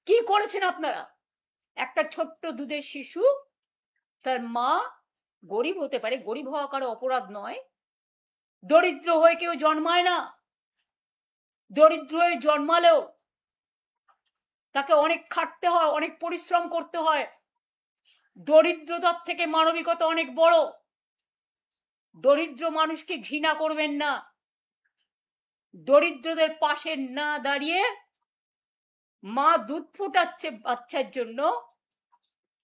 কি করেছেন আপনারা? একটা ছোট্ট দুধের শিশু, তার মা গরিব হতে পারে, গরিব হওয়া কারো অপরাধ নয়, দরিদ্র হয়ে কেউ জন্মায় না। দরিদ্র হয়ে জন্মালেও তাকে অনেক খাটতে হয়, অনেক পরিশ্রম করতে হয়। দরিদ্রতার থেকে মানবিকতা অনেক বড়। দরিদ্র মানুষকে ঘৃণা করবেন না। দরিদ্রদের পাশে না দাঁড়িয়ে মা দুধ ফোটাচ্ছে বাচ্চার জন্য,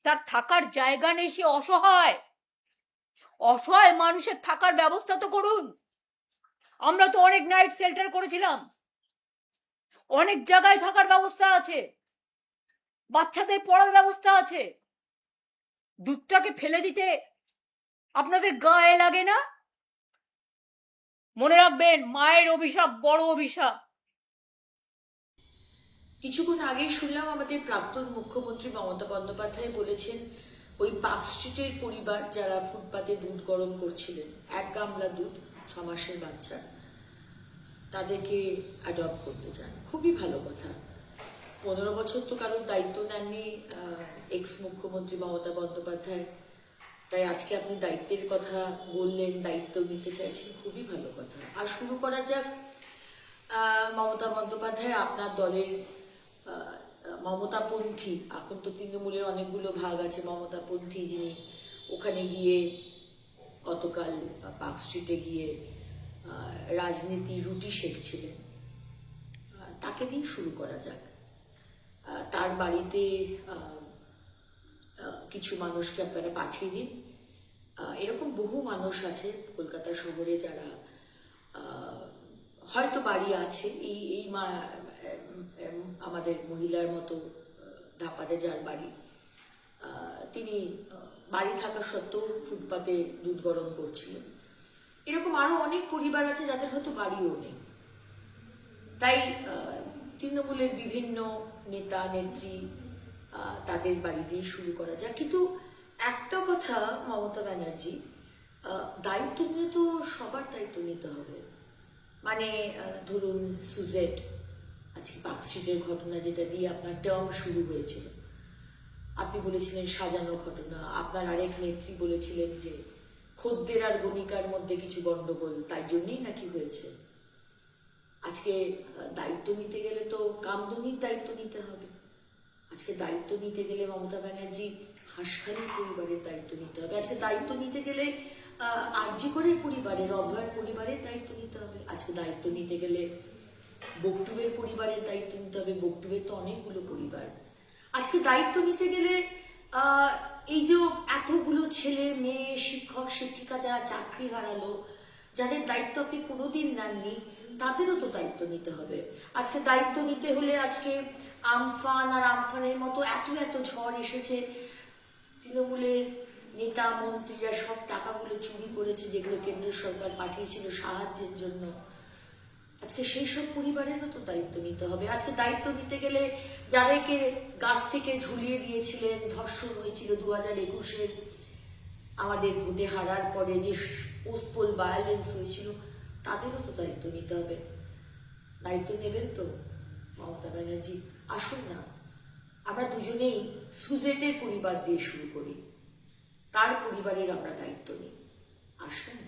তার থাকার জায়গা নেই, সে অসহায়। অসহায় মানুষের থাকার ব্যবস্থা তো করুন। আমরা তো অনেক নাইট শেল্টার করেছিলাম, অনেক জায়গায় থাকার ব্যবস্থা আছে, বাচ্চাদের পড়ার ব্যবস্থা আছে। দুধটাকে ফেলে দিতে আপনাদের গায়ে লাগে না? মনে রাখবেন, মায়ের অভিশাপ বড় অভিশাপ। কিছুক্ষণ আগেই শুনলাম আমাদের প্রাক্তন মুখ্যমন্ত্রী মমতা বন্দ্যোপাধ্যায় বলেছেন ওই পার্ক স্ট্রিটের পরিবার যারা ফুটপাতে দুধ গরম করছিলেন, 1 গামলা দুধ, 6 মাসের বাচ্চা, তাদেরকে অ্যাডপ্ট করতে চান। খুবই ভালো কথা। 15 বছর তো কারোর দায়িত্ব নেননি এক্স মুখ্যমন্ত্রী মমতা বন্দ্যোপাধ্যায়, তাই আজকে আপনি দায়িত্বের কথা বললেন, দায়িত্ব নিতে চাইছেন, খুবই ভালো কথা। আর শুরু করা যাক মমতা বন্দ্যোপাধ্যায়, আপনার দলের মমতাপন্থী, এখন তো তৃণমূলের অনেকগুলো ভাগ আছে, মমতাপন্থী যিনি ওখানে গিয়ে গতকাল পার্ক স্ট্রিটে গিয়ে রাজনীতি রুটি শেখছিলেন, তাকে দিয়ে শুরু করা যাক। তার বাড়িতে কিছু মানুষকে আপনারা পাঠিয়ে দিন। এরকম বহু মানুষ আছে কলকাতা শহরে যারা হয়তো বাড়ি আছে, এই আমাদের মহিলার মতো ধাপাতে যার বাড়ি, তিনি বাড়ি থাকা সত্ত্বেও ফুটপাতে দুধ গরম করছিলেন। এরকম আরো অনেক পরিবার আছে যাদের হয়তো বাড়িও নেই। তাই তৃণমূলের বিভিন্ন নেতা নেত্রী, তাদের বাড়ি দিয়ে শুরু করা যায়। কিন্তু একটা কথা মমতা ব্যানার্জি, দায়িত্ব নিয়ে তো সবার দায়িত্ব নিতে হবে। মানে ধরুন সুজেট, আজকে পার্ক স্ট্রিটের ঘটনা যেটা দিয়ে আপনার টার্ম শুরু হয়েছিল, আপনি বলেছিলেন সাজানো ঘটনা। আপনার আরেক নেত্রী বলেছিলেন যে খদ্দের আর গণিকার মধ্যে কিছু গন্ডগোল, তাই জন্যই নাকি হয়েছে। আজকে দায়িত্ব নিতে গেলে তো কামদুনির দায়িত্ব নিতে হবে। আজকে দায়িত্ব নিতে গেলে মমতা ব্যানার্জি হাঁসখালির পরিবারের দায়িত্ব নিতে হবে। আজকে দায়িত্ব নিতে গেলে আরজিকরের পরিবারের, অভয়ের পরিবারের দায়িত্ব নিতে হবে। আজকে দায়িত্ব নিতে গেলে বকটুবের পরিবারের দায়িত্ব নিতে হবে। বকটুবের তো অনেকগুলো পরিবার। আজকে দায়িত্ব নিতে গেলে এই যে এতগুলো ছেলে মেয়ে, শিক্ষক শিক্ষিকা যারা চাকরি হারালো, যাদের দায়িত্ব আপনি কোনোদিন নেননি, তাদেরও তো দায়িত্ব নিতে হবে। আজকে দায়িত্ব নিতে হলে আজকে আমফান আর আমফানের মতো এত এত ঝড় এসেছে, তৃণমূলের নেতা মন্ত্রীরা সব টাকাগুলো চুরি করেছে যেগুলো কেন্দ্র সরকার পাঠিয়েছিল সাহায্যের জন্য। আজকে সেই সব পরিবারেরও তো দায়িত্ব নিতে হবে। আজকে দায়িত্ব নিতে গেলে যাদেরকে গাছ থেকে ঝুলিয়ে দিয়েছিলেন, ধর্ষণ হয়েছিল 2021-এর আমাদের ভোটে হারার পরে, যে পোস্টপোল ভায়োলেন্স হয়েছিল, তাদেরও তো দায়িত্ব নিতে হবে। দায়িত্ব নেবেন তো মমতা ব্যানার্জি? আসুন না, আমরা দুজনেই সুজেটের পরিবার দিয়ে শুরু করি, তার পরিবারের আমরা দায়িত্ব নিই। আসবেন?